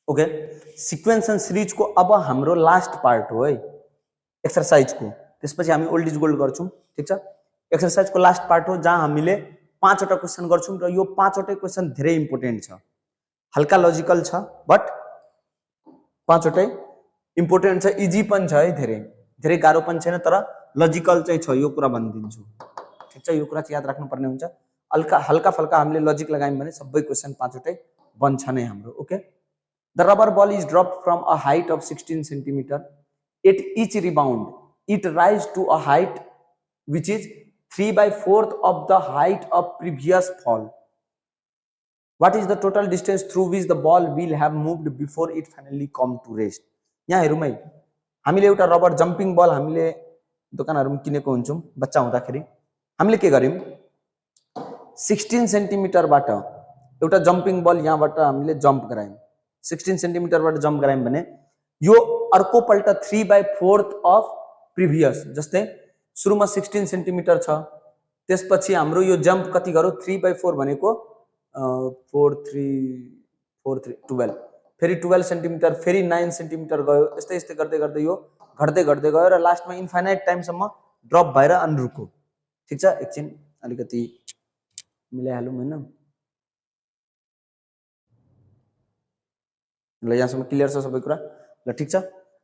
Okay, sequence and सिरिजको अब हाम्रो last part हो है एक्सरसाइजको। त्यसपछि हामी ओल्ड इज गोल्ड गर्छौँ, ठिक छ। एक्सरसाइजको लास्ट पार्ट हो जहाँ हामीले 5वटा क्वेसन गर्छौँ र यो 5वटै क्वेसन धेरै इम्पोर्टेन्ट छ। हल्का लजिकल छ बट 5वटै इम्पोर्टेन्ट छ, इजी पनि छ है, धेरै धेरै गाह्रो पनि छैन, तर लजिकल चाहिँ छ, यो कुरा भनिदिन्छु, ठिक छ। यो कुरा चाहिँ याद राख्नुपर्ने हुन्छ। हल्का फल्का हामीले लजिक लगायौँ भने सबै क्वेसन 5वटै बन्छ नै हाम्रो। Okay, the rubber ball is dropped from a height of 16 centimeter. At each rebound it rise to a height which is 3/4 of the height of previous fall. What is the total distance through which the ball will have moved before it finally come to rest? यहाँ हेरौँ है, हामीले एउटा rubber jumping बल हामीले दोकानहरुमा किनेको हुन्छौँ बच्चा हुँदाखेरि। हामीले के गर्यौं, 16 सेन्टिमिटरबाट एउटा जम्पिङ बल यहाँबाट हामीले जम्प गरायौं। 16 सेन्टिमिटरबाट जम्प गरायौं भने यो अर्को पल्ट 3/4 अफ प्रिभियस, जस्तै सुरुमा 16 सेन्टिमिटर छ, त्यसपछि हाम्रो यो जम्प कति गरौँ, 3/4 भनेको 4 3 4 3 12, फेरि 12 सेन्टिमिटर, फेरि 9 सेन्टिमिटर गयो, यस्तै यस्तै गर्दै गर्दै यो घट्दै घट्दै गयो र लास्टमा इन्फाइनाइट टाइमसम्म ड्रप भएर अनरुको। ठिक छ, एकछिन अलिकति मिलाइहालौँ हैन। ल यहाँसम्म क्लियर छ सबै कुरा? ल ठिक छ।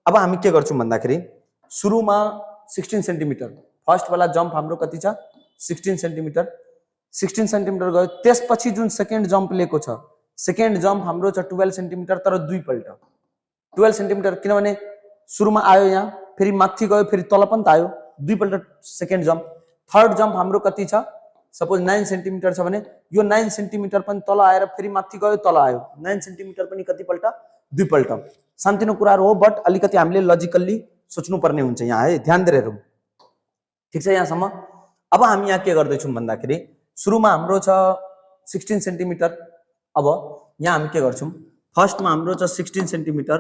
अब हामी के गर्छौं भन्दाखेरि सुरुमा 16 सेन्टिमिटर फर्स्ट वाला जम्प हाम्रो कति छ, 16 सेन्टिमिटर। 16 सेन्टिमिटर गयो, त्यसपछि जुन सेकेन्ड जम्प लिएको छ, सेकेन्ड जम्प हाम्रो छ 12 सेन्टिमिटर, तर दुई पल्ट 12 सेन्टिमिटर, किनभने सुरुमा आयो यहाँ, फेरि माथि गयो, फेरि तल पनि त आयो, दुई पल्ट सेकेन्ड जम्प। थर्ड जम्प हाम्रो कति छ, सपोज 9 सेन्टिमिटर छ भने यो 9 सेन्टिमिटर पनि तल आएर फेरि माथि गयो, तल आयो, 9 सेन्टिमिटर पनि कति पल्ट, दुई पल्ट। सानोतिनो कुराहरु हो बट अलिकति हामीले लजिकल्ली सोच्नु पर्ने हुन्छ यहाँ है, ध्यान दिएर हेरौँ। ठिक छ यहाँसम्म? अब हामी यहाँ के गर्दै छौं भन्दाखेरि सुरुमा हाम्रो छ 16 सेन्टिमिटर। अब यहाँ हामी के गर्छौं, फर्स्टमा हाम्रो छ 16 सेन्टिमिटर,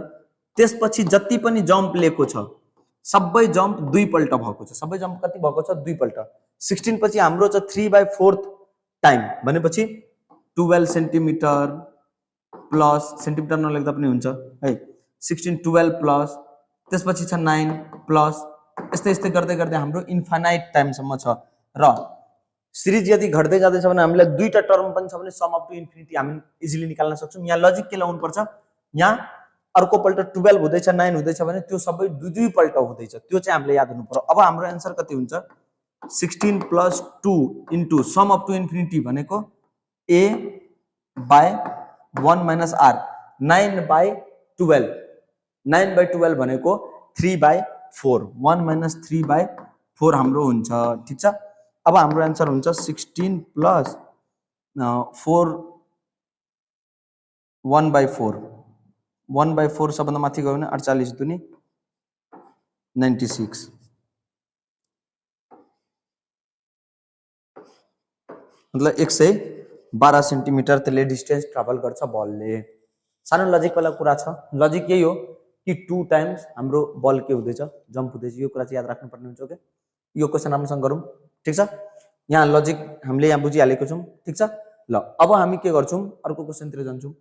त्यसपछि जति पनि जम्प लिएको छ सबै जम्प दुई पल्ट भएको छ। सबै जम्प कति भएको छ, दुई पल्ट। 16 पछि हाम्रो छ 3/4 टाइम भनेपछि 12 सेन्टिमिटर प्लस, सेन्टिमिटर नलेख्दा पनि हुन्छ है, 16 12 प्लस, त्यसपछि छ 9 प्लस, यस्तै यस्तै गर्दै गर्दै हाम्रो इन्फाइनाइट टाइमसम्म छ। र सिरिज यदि घट्दै जाँदैछ भने हामीलाई दुईटा टर्म पनि छ भने सम अप टु इन्फिनिटी हामी इजिली निकाल्न सक्छौं। यहाँ लजिक के लगाउनु पर्छ, यहाँ अर्को पल्ट 12 हुँदैछ, 9 हुँदैछ भने त्यो सबै दुई दुई पल्ट हुँदैछ, त्यो चाहिँ हामीले याद हुनु पर्यो। अब हाम्रो आन्सर कति हुन्छ, 16 + 2 into sum up to infinity भनेको a/1 - r, 9/12, 9/12 भनेको 3/4, 1 - 3/4 हाम्रो हुन्छ। ठिक छ। अब हाम्रो आन्सर हुन्छ 16 + 4 1/4, 1/4 सबभन्दा माथि गयो भने 48 दुनी 96, मतलब 112 सेन्टिमिटर त्यसले डिस्टेन्स ट्राभल गर्छ बलले। सानो लजिक वाला कुरा छ, लजिक यही हो कि 2 टाइम्स हाम्रो बल के हुँदैछ, जम्प हुँदैछ, यो कुरा चाहिँ याद राख्नुपर्ने हुन्छ। ओके, यो क्वेसन राम्रोसँग गरौँ। ठिक छ, यहाँ लजिक हामीले यहाँ बुझिहालेको छौँ। ठिक छ। ल अब हामी के गर्छौं, अर्को क्वेसनतिर जान्छौं।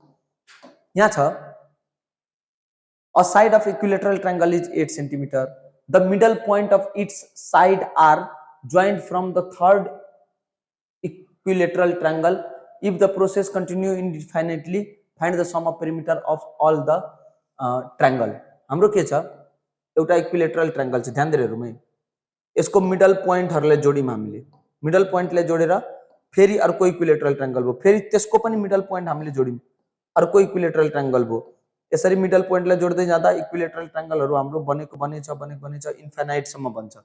यहाँ छ a side of equilateral triangle is 8 centimeter. The middle point of its side are joined from the third equilateral triangle. If the process continue indefinitely, find the sum of perimeter of all the triangle. हाम्रो के छ, एउटा equilateral triangle छ, ध्यान दिएर हेरौँ है। यसको मिडल पोइन्टहरुले जोड्यौं हामीले, मिडल पोइन्टले जोडेर फेरि अर्को इक्विलेटरल ट्रायंगल भयो, फेरि त्यसको पनि मिडल पोइन्ट हामीले जोड्यौं, अर्को इक्विलेटरल ट्रायंगल भयो। यसरी मिडल पोइन्टलाई जोड्दै जाँदा इक्विलेटरल ट्रायंगलहरु हाम्रो बनेछ इन्फाइनाइट सम्म बन्छ।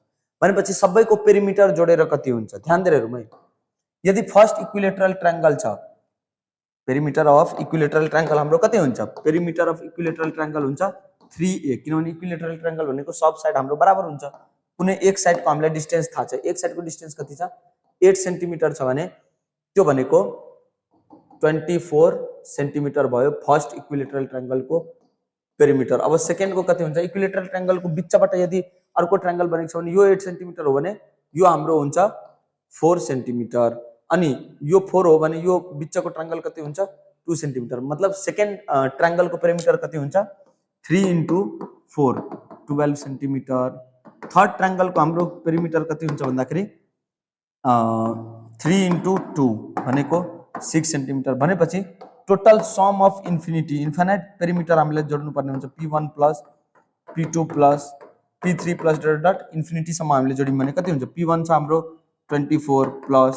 भनेपछि सबैको पेरिमिटर जोडेर कति हुन्छ, ध्यान दिएर हेरौँ है। यदि फर्स्ट इक्विलेटरल ट्रायंगल छ, पेरिमिटर अफ इक्विलेटरल ट्रायंगल हाम्रो कति हुन्छ, पेरिमिटर अफ इक्विलेटरल ट्रायंगल हुन्छ 3a, किनभने इक्विलेटरल ट्रायंगल भनेको सब साइड हाम्रो बराबर हुन्छ। कुनै एक साइडको हामीलाई डिस्टेन्स थाहा छ, एक साइडको डिस्टेन्स कति छ, 8 सेन्टिमिटर छ भने त्यो भनेको 24 सेन्टिमिटर भयो फर्स्ट इक्विलेटरल ट्रायंगलको पेरिमिटर। अब सेकेन्डको कति हुन्छ, इक्विलेटरल ट्रायंगलको बिचबाट यदि अर्को ट्रायंगल बनेको छ भने यो 8 सेन्टिमिटर हो भने यो हाम्रो हुन्छ 4 सेन्टिमिटर, अनि यो 4 हो भने यो बिचको ट्रायंगल कति हुन्छ 2 सेन्टिमिटर मतलब सेकेन्ड ट्रायंगलको पेरिमिटर कति हुन्छ 3 into 4 12 सेन्टिमिटर। थर्ड ट्रायंगलको हाम्रो पेरिमिटर कति हुन्छ भन्दाखेरि 3 into 2 भनेको 6 सेन्टिमिटर भनेपछि total sum of infinite perimeter हामीले जोड्नु पर्ने हुन्छ p1 plus p2 plus p3 plus dot dot इन्फिनिटीसम्म हामीले जोड्यौँ भने कति हुन्छ p1 छ हाम्रो 24 plus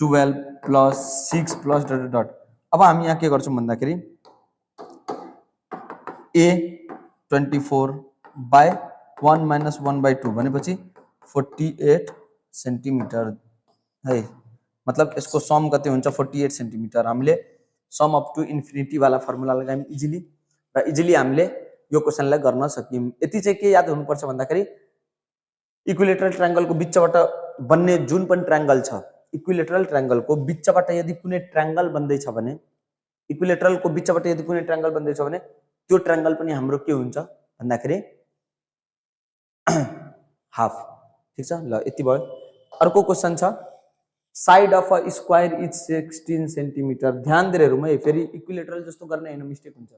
12 plus 6 plus dot dot. अब हामी यहाँ के गर्छौँ भन्दाखेरि a 24 बाई 1 माइनस 1 बाई 2 भनेपछि 48 सेन्टिमिटर है। मतलब यसको सम कति हुन्छ 48 सेन्टिमिटर। हामीले सम अप टु इन्फिनिटी वाला फर्मुला लगायौँ इजिली र इजिली हामीले यो क्वेसनलाई गर्न सक्यौँ। यति चाहिँ के याद हुनुपर्छ भन्दाखेरि इक्विलेटरल ट्रायंगलको बिचबाट बन्ने जुन पनि ट्रायंगल छ इक्विलेटरल ट्रायंगलको बिचबाट यदि कुनै ट्रायंगल बन्दैछ भने इक्विलेटरलको बिचबाट यदि कुनै ट्रायंगल बन्दैछ भने त्यो ट्रायंगल पनि हाम्रो के हुन्छ भन्दाखेरि हाफ। ठीक छ ल यति भयो। अर्को क्वेसन छ side of a square is 16 centimetre. ध्यान दिएर हेरौँ है फेरि इक्विलेटरल जस्तो गर्ने हैन मिस्टेक हुन्छ।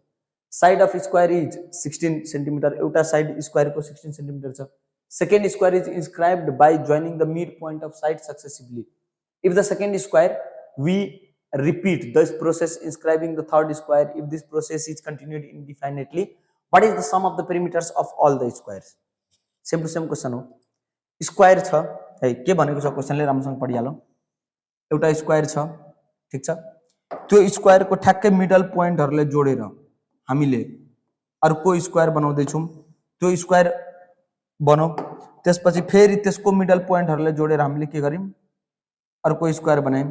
Side of square is 16 centimetre एउटा साइड स्क्वायरको 16 सेन्टिमिटर छ। Second square is inscribed by joining the mid point of side successively. If the second square we repeat this process inscribing the third square if this process is continued indefinitely what is the sum of the perimeters of all the squares। Same to same question हो। Square छ है के भनेको छ क्वेसनले राम्रोसँग पढिहालौँ। एउटा square छ ठीक छ त्यो स्क्वायरको ठ्याक्कै मिडल पोइन्टहरुले जोडेर हामीले अर्को स्क्वायर बनाउँदै छौं। त्यो स्क्वायर बनाऊ त्यसपछि फेरि त्यसको मिडल पोइन्टहरुले जोडेर हामीले के गर्यौं अर्को स्क्वायर बनायौं।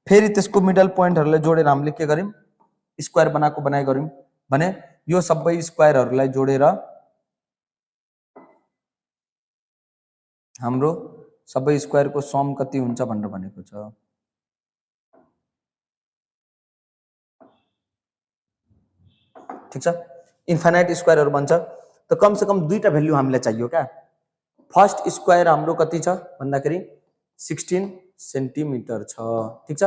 फेरि त्यसको मिडल पोइन्टहरुले जोडेर हामीले के गर्यौं स्क्वायर बनाएको बनाइ गर्यौं भने यो सबै स्क्वायरहरुलाई जोडेर हाम्रो सबै स्क्वायरको सम कति हुन्छ भनेर भनेको छ। ठीक छ इन्फाइनाइट स्क्वायरहरु बन्छ त कम से कम दुईटा भ्यालु हामीलाई चाहियो क्या। फर्स्ट स्क्वायर हाम्रो कति छ भन्दाखेरि 16 सेन्टिमिटर छ। ठीक छ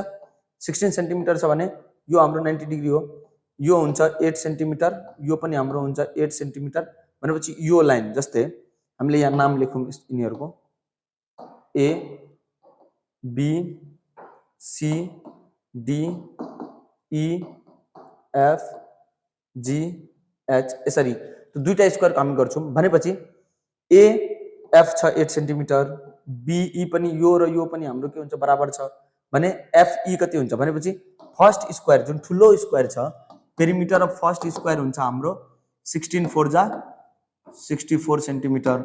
16 सेन्टिमिटर छ भने यो हाम्रो 90 डिग्री हो। यो हुन्छ 8 सेन्टिमिटर यो पनि हाम्रो हुन्छ 8 सेन्टिमिटर भनेपछि यो लाइन जस्तै हामीले यहाँ नाम लेखौं यिनीहरुको A B C D E F G H यसरी त दुईटा स्क्वायर हामी गर्छौं भनेपछि ए एफ छ 8 सेन्टिमिटर बीई पनि यो र यो पनि हाम्रो के हुन्छ बराबर छ भने एफई कति हुन्छ भनेपछि फर्स्ट स्क्वायर जुन ठुलो स्क्वायर छ पेरिमिटर अफ फर्स्ट स्क्वायर हुन्छ हाम्रो 16 4 जा 64 सेन्टिमिटर।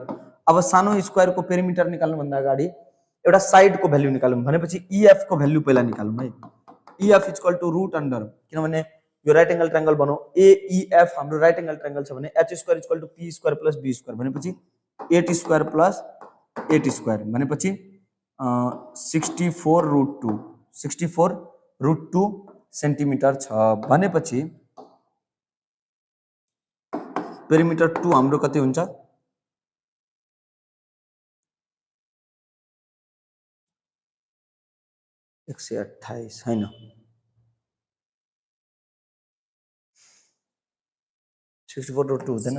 अब सानो स्क्वायरको पेरिमिटर निकाल्नु भन्दा अगाडि एउटा साइडको भ्यालु निकालौं भनेपछि ईएफ को भ्यालु पहिला निकालौं है। EF equal to root under किनभने यो राइट एंगल ट्रायंगल बनाऊ एईएफ हाम्रो राइट एंगल ट्रायंगल छ भने H square equal to P square plus B square भनेपछि 8 स्क्वायर प्लस 8 स्क्वायर भनेपछि 64 रूट 2 64 रूट 2 सेन्टिमिटर छ भनेपछि पेरिमिटर 2 हाम्रो कति हुन्छ 128 हैन 64 रूट 2 हुँदैन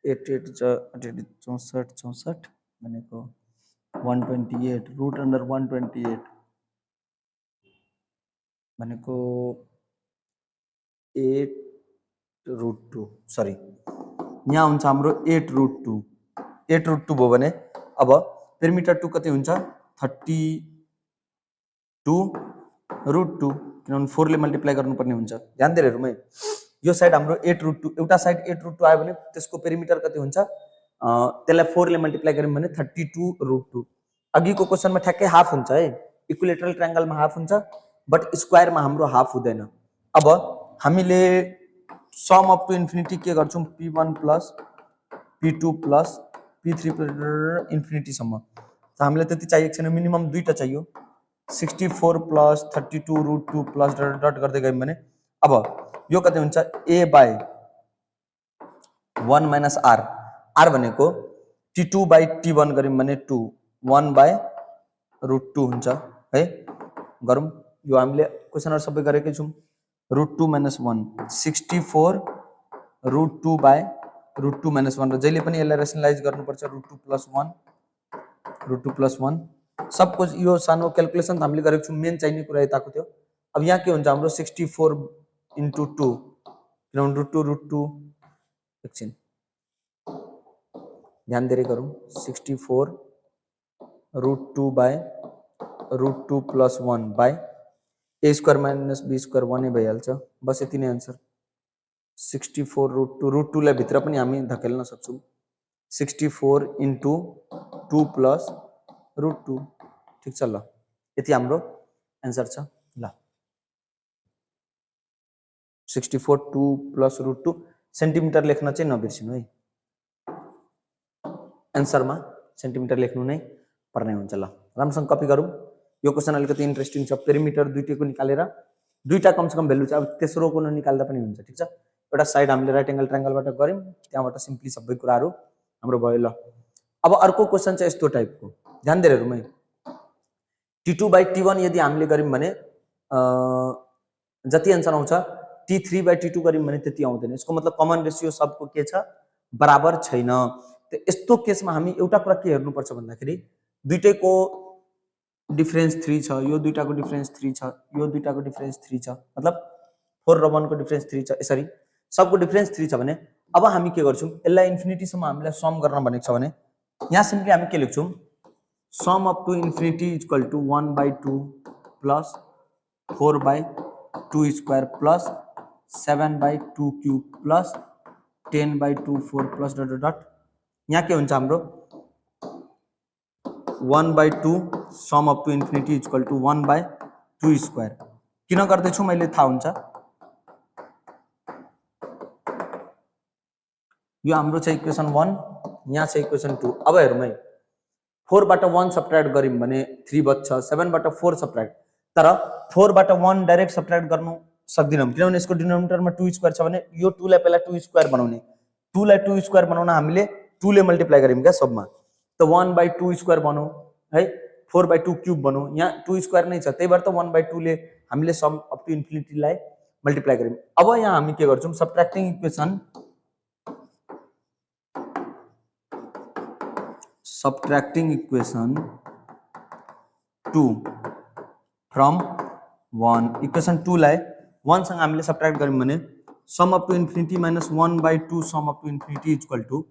8 8 64 64 भनेको 128 रूट अन्डर 128 भनेको 8 रूट 2 सरी यहाँ हुन्छ हाम्रो 8 रूट 2 8 रूट 2 भयो भने अब पेरिमिटर 2 कति हुन्छ 32 रूट 2 किनभने 4 ले मल्टिप्लाई गर्नुपर्ने हुन्छ। ध्यान दिएर हेरौँ है यो साइड हाम्रो 8 रूट 2 एउटा साइड 8 रूट 2 आयो भने त्यसको पेरिमिटर कति हुन्छ त्यसलाई 4 ले मल्टिप्लाई गर्यौं भने 32 रूट 2। अघिको क्वेशनमा ठ्याक्कै हाफ हुन्छ है इक्विलेटरल ट्रायंगलमा हाफ हुन्छ बट स्क्वायरमा हाम्रो हाफ हुँदैन। अब हामीले सम अप टु इन्फिनिटी के गर्छौं p1 plus p2 plus p3 infinity सम्म त हामीलाई त्यति चाहिएको छैन मिनिमम दुईटा चाहियो 64 plus 32 root 2 plus dot dot गर्दै गयौं भने अब यो कति हुन्छ a by 1 minus r r भनेको t2 बाई t1 गर्यौं भने 2 1 बाई रूट 2 हुन्छ है। गरौँ यो हामीले क्वेशनहरु सबै गरेकै छौं root two minus one 64 root two by root two minus one र जहिले पनि यसलाई रेसनलाइज गर्नुपर्छ रुट टू प्लस वान सबको यो सानो क्यालकुलेसन त हामीले गरेको छौँ मेन चाहिने कुरा यताको थियो अब यहाँ के हुन्छ हाम्रो 64 इन्टु टू किनभने रुट टू एकछिन ध्यान दिएर गरौँ 64 root two by root two plus one by A square minus B square वानै भइहाल्छ बस यति नै आन्सर 64 रुट टूलाई भित्र पनि हामी धकेल्न सक्छौँ 64 into two plus root two ठिक छ ल यति हाम्रो एन्सर छ ल 64 two plus root two centimetre लेख्न चाहिँ नबिर्सिनु है एन्सरमा सेन्टिमिटर लेख्नु नै पर्ने हुन्छ ल राम्रोसँग कपी गरौँ यो क्वेसन अलिकति इन्ट्रेस्टिङ छ पेरिमिटर दुईटैको निकालेर दुईटा कमसेकम भेल्यु छ अब तेस्रोको ननिकाल्दा पनि हुन्छ ठिक छ एउटा साइड हामीले राइट एङ्गल ट्रायङ्गलबाट गऱ्यौँ त्यहाँबाट सिम्पली सबै कुराहरू हाम्रो भयो ल अब अर्को क्वेसन चाहिँ यस्तो टाइपको ध्यान दिएर हेरौँ है T2 बाई T1 यदि हामीले गऱ्यौँ भने जति एन्सर आउँछ T3 बाई T2 गऱ्यौँ भने त्यति आउँदैन यसको मतलब कमन रेसियो सबको के छ बराबर छैन यस्तो केसमा हामी एउटा कुरा के हेर्नुपर्छ भन्दाखेरि दुईटैको डिफरेन्स 3 छ यो दुईटाको डिफरेन्स 3 छ यो दुईटाको डिफरेन्स 3 छ मतलब 4 र 1 को डिफरेन्स 3 छ यसरी सबको डिफरेन्स 3 छ भने अब हामी के गर्छौँ यसलाई इन्फिनिटीसम्म हामीलाई सम गर्न भनेको छ भने यहाँ सिम्पली हामी के लेख्छौँ sum up to infinity equal to 1/2 plus 4/2 square plus 7/2 cube plus 10/2 4 plus dot dot dot यहाँ के हुन्छ हाम्रो 1/2 sum up to infinity equal to 1/2 square किन गर्दैछु मैले थाहा हुन्छ यो हाम्रो चाहिँ इक्वेसन 1 यहाँ चाहिँ इक्वेसन 2 अब हेरौँ है 4 बाट 1 सब्ट्र्याक्ट गऱ्यौँ भने 3 बच्छ 7 बाट 4 सब्ट्र्याक्ट तर 4 बाट 1 डाइरेक्ट सब्ट्र्याक्ट गर्नु सक्दिनौँ किनभने यसको डिनोमिनेटरमा 2 स्क्वायर छ भने यो 2 लाई पहिला 2 स्क्वायर बनाउने 2 लाई 2 स्क्वायर बनाउन हामीले 2 ले मल्टिप्लाई गऱ्यौँ क्या सबमा त 1/2 स्क्वायर बनौ है 4/2 क्यूब बनौ यहाँ 2 स्क्वायर नै छ त्यही भएर त 1/2 ले हामीले सम अप टू इन्फिनिटीलाई मल्टिप्लाई गऱ्यौँ अब यहाँ हामी के गर्छौँ subtracting equation subtracting equation 2 from 1 equation 2 लाई 1 सँग हामीले सब्ट्र्याक्ट गर्यौँ भने sum up to infinity minus 1/2 sum up to infinity equal to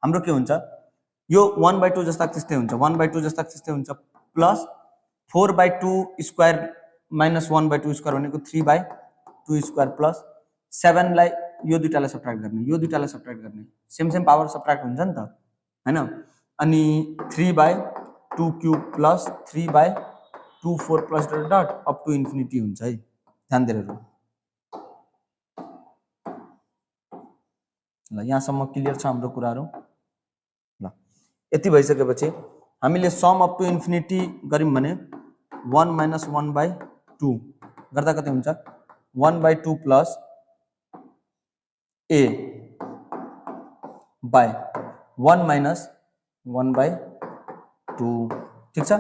हाम्रो के हुन्छ यो 1/2 जस्ता त्यस्तै हुन्छ 1/2 जस्ता त्यस्तै हुन्छ प्लस 4/2 स्क्वायर माइनस 1/2 स्क्वायर भनेको 3/2 स्क्वायर प्लस 7 लाई यो दुईटालाई सब्ट्र्याक्ट गर्ने यो दुईटालाई सब्ट्र्याक्ट गर्ने सेम सेम पावर सब्ट्र्याक्ट हुन्छ नि त हैन अनि 3/2 cube plus 3/2 4 plus dot dot up to infinity हुन्छ है ध्यान दिएर हेरौँ ल यहाँसम्म क्लियर छ हाम्रो कुराहरू ल यति भइसकेपछि हामीले सम अप टू इन्फिनिटी गऱ्यौँ भने 1 माइनस 1/2 गर्दा कति हुन्छ 1/2 प्लस ए बाई 1 माइनस 1/2 ठिक छ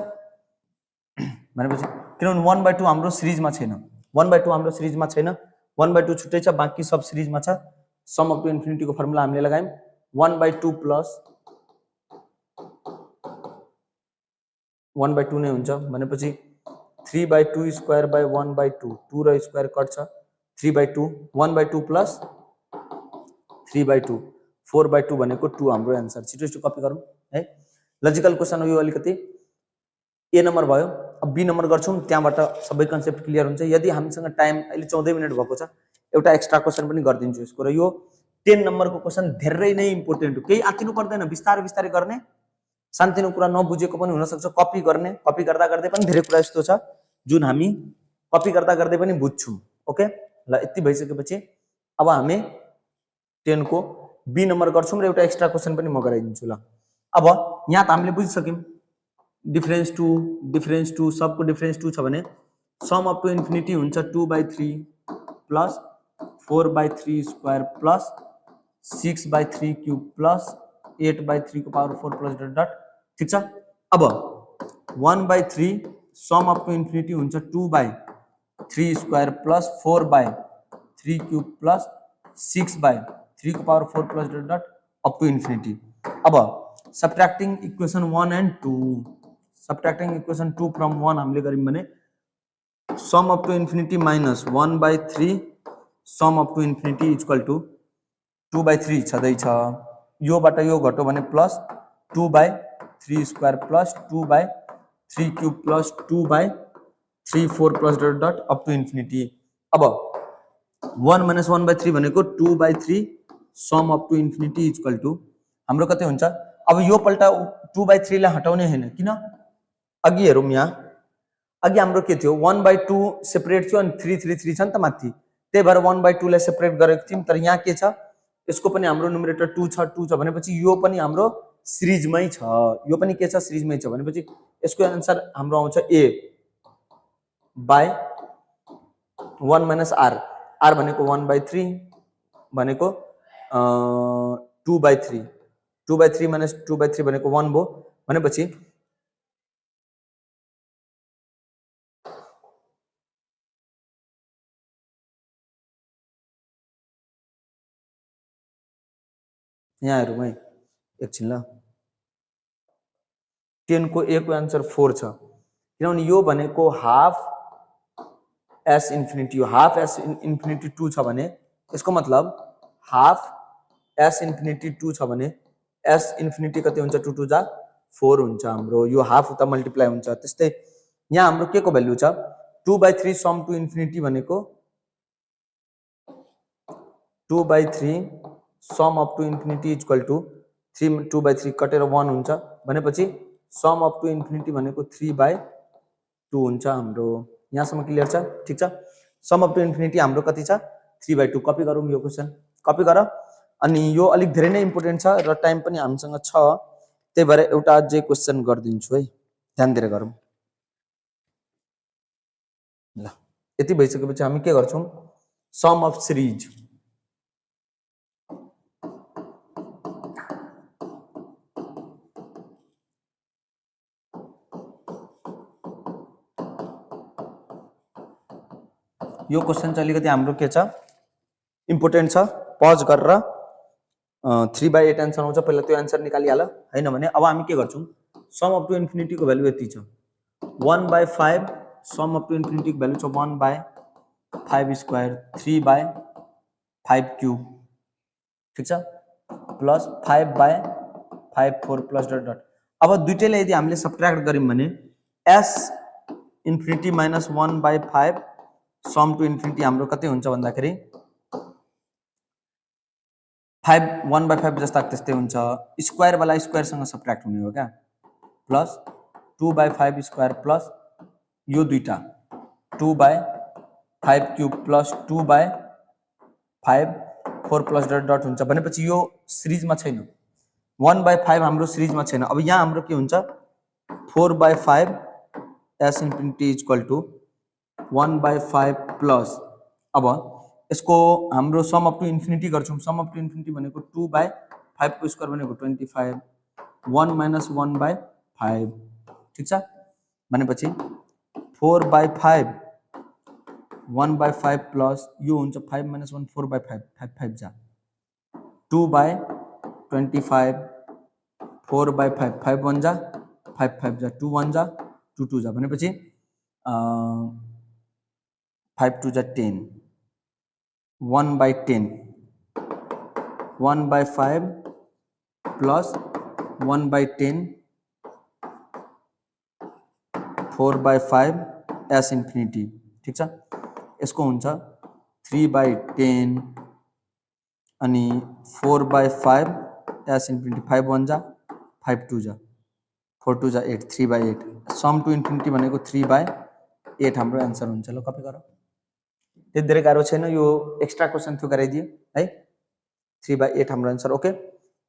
भनेपछि किनभने 1/2 हाम्रो सिरिजमा छैन 1/2 हाम्रो सिरिजमा छैन 1/2 छुट्टै छ बाँकी सब सिरिजमा छ सम अप टू इन्फिनिटीको फर्मुला हामीले लगायौँ 1/2 प्लस 1/2 नै हुन्छ भनेपछि 3/2 स्क्वायर बाई 1/2 2 र स्क्वायर कट्छ 3/2 1/2 प्लस 3/2 4/2 भनेको 2 हाम्रो एन्सर छिटो छिटो कपी गरौँ है लजिकल क्वेसन हो यो अलिकति ए नम्बर भयो अब बी नम्बर गर्छौँ त्यहाँबाट सबै कन्सेप्ट क्लियर हुन्छ यदि हामीसँग टाइम अहिले 14 मिनट भएको छ एउटा एक्स्ट्रा क्वेसन पनि गरिदिन्छु यसको र यो 10 नम्बरको क्वेसन धेरै नै इम्पोर्टेन्ट हो केही आत्तिनु पर्दैन बिस्तारै बिस्तारै गर्ने सानोतिनो कुरा नबुझेको पनि हुनसक्छ कपी गर्ने कपी गर्दा गर्दै पनि धेरै कुरा यस्तो छ जुन हामी कपी गर्दा गर्दै पनि बुझ्छौँ ओके ल यति भइसकेपछि अब हामी 10 को बी नम्बर गर्छौँ र एउटा एक्स्ट्रा क्वेसन पनि म गराइदिन्छु ल अब यहाँ त हामीले बुझिसक्यौँ डिफरेन्स 2 सबको डिफरेन्स 2 छ भने सम अप टू इन्फिनिटी हुन्छ 2/3 plus 4/3 square plus 6/3 cube plus 8/3 को पावर 4 प्लस डट डट ठिक छ अब 1/3 सम अप टू इन्फिनिटी हुन्छ 2/3 स्क्वायर प्लस 4/3 3 क्यूब प्लस 6/3 को power 4 plus dot dot up to infinity. अब subtracting equation 1 and 2, subtracting equation 2 from 1 हामीले गर्यौँ भने sum up to infinity minus 1/3 sum up to infinity equal to 2/3 छँदैछ। योबाट यो घट्यो भने plus 2/3 square plus 2/3 cube plus 2/3 4 plus dot dot up to infinity. अब 1 माइनस 1/3 भनेको 2/3 sum up to infinity equal to हाम्रो कति हुन्छ। अब यो पल्ट 2/3 लाई हटाउने हैन, किन अघि हेरौँ यहाँ, अघि हाम्रो के थियो 1/2 सेपरेट थियो अनि 3 3 3 छ नि त माथि, त्यही भएर 1/2 लाई सेपरेट गरेको थियौँ। तर यहाँ के छ, यसको पनि हाम्रो न्युमरेटर 2 छ भनेपछि यो पनि हाम्रो सिरिजमै छ, यो पनि के छ सिरिजमै छ भनेपछि यसको आन्सर हाम्रो आउँछ a by 1 minus r, r भनेको 1/3 भनेको 2/3, 2/3 माइनस 2/3 भनेको 1 भयो भनेपछि यहाँ हेरौँ है एकछिन ल, 10 को a को आन्सर 4 छ, किनभने यो भनेको हाफ s इन्फिनिटी हो, हाफ s इन्फिनिटी 2 छ भने यसको मतलब हाफ s इन्फिनिटी 2 छ भने s इन्फिनिटी कति हुन्छ, 2 2 जा 4 हुन्छ हाम्रो, यो हाफ उता मल्टिप्लाई हुन्छ। त्यस्तै यहाँ हाम्रो के को भ्यालु छ 2/3 सम टु इन्फिनिटी भनेको 2/3 sum up to infinity equal to 3 2/3 कटेर 1 हुन्छ भनेपछि सम अप टु इन्फिनिटी भनेको 3/2 हुन्छ हाम्रो। यहाँसम्म क्लियर छ, ठीक छ। सम अप टु इन्फिनिटी हाम्रो कति छ 3/2। कपी गरौँ यो क्वेसन, कपी गर। अनि यो अलिक धेरै नै इम्पोर्टेन्ट छ र टाइम पनि हामीसँग छ, त्यही भएर एउटा अझै क्वेसन गरिदिन्छु है, ध्यान दिएर गरौँ ल। यति भइसकेपछि हामी के गर्छौँ, सम अफ सिरिज, यो क्वेसन चाहिँ अलिकति हाम्रो के छ इम्पोर्टेन्ट छ, पज गरेर 3/8 आन्सर आउँछ, पहिला त्यो आन्सर निकालिहाल हैन भने। अब हामी के गर्छौँ, सम अप टु इन्फिनिटी को भ्यालु यति छ 1/5, सम अप टु इन्फिनिटी को भ्यालु छ 1/5 स्क्वायर 3/5 क्यूब, ठीक छ, प्लस 5/5 4 प्लस डट डट। अब दुईटैले यदि हामीले सब्ट्र्याक्ट गर्यौं भने s infinity minus 1/5 sum to infinity हाम्रो कति हुन्छ भन्दाखेरि 1/5 जस्ता त्यस्तै हुन्छ, स्क्वायर वाला स्क्वायर सँग सब्ट्र्याक्ट हुने हो क्या, प्लस 2/5 स्क्वायर प्लस यो दुईटा 2/5 cube plus 2/5 4 plus dot dot हुन्छ भनेपछि यो सिरिजमा छैन, 1/5 हाम्रो सिरिजमा छैन। अब यहाँ हाम्रो के हुन्छ 4/5 s infinity equal to 1/5 plus, अब यसको हाम्रो सम अप टु इन्फिनिटी गर्छौँ, सम अप टु इन्फिनिटी भनेको 2/5 को स्क्वायर भनेको 25, 1 माइनस 1/5, ठीक छ, भनेपछि 4/5 1/5 प्लस यो हुन्छ 5 माइनस 1 4/5, 5 5 जा 2/25 4/5, 5 1 जा 5 5 जा 2 1 जा 2 2 जा भनेपछि 5 2 जा 10, 1/10 1/5 प्लस 1/10 4/5 s इन्फिनिटी, ठीक छ। यसको हुन्छ 3/10 अनि 4/5 s इन्फिनिटी, 5 1 जा 5 2 जा 4 2 जा 8, 3/8 सम टु इन्फिनिटी भनेको 3/8 हाम्रो आन्सर हुन्छ। ल कपी गर, त्यति धेरै गाह्रो छैन, यो एक्स्ट्रा क्वेसन थियो गराइदिए है, 3/8 हाम्रो आन्सर। ओके,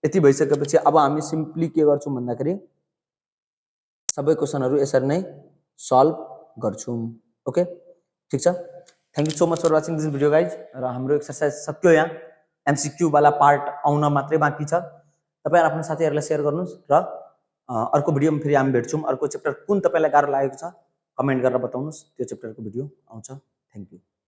यति भइसकेपछि अब हामी सिम्पली के गर्छौँ भन्दाखेरि सबै क्वेसनहरू यसरी नै सल्भ गर्छौँ। ओके, ठीक छ। Thank you so much for watching this video guys. र हाम्रो एक्सरसाइज सक्यो, यहाँ एमसीक्यू वाला पार्ट आउन मात्रै बाँकी छ। तपाईहरु आफ्नो साथीहरुलाई शेयर गर्नुस् र अर्को भिडियोमा फेरि हामी भेट्छौँ। अर्को च्याप्टर कुन तपाईलाई गाह्रो लागेको छ कमेन्ट गरेर बताउनुस्, त्यो च्याप्टरको भिडियो आउँछ। Thank you.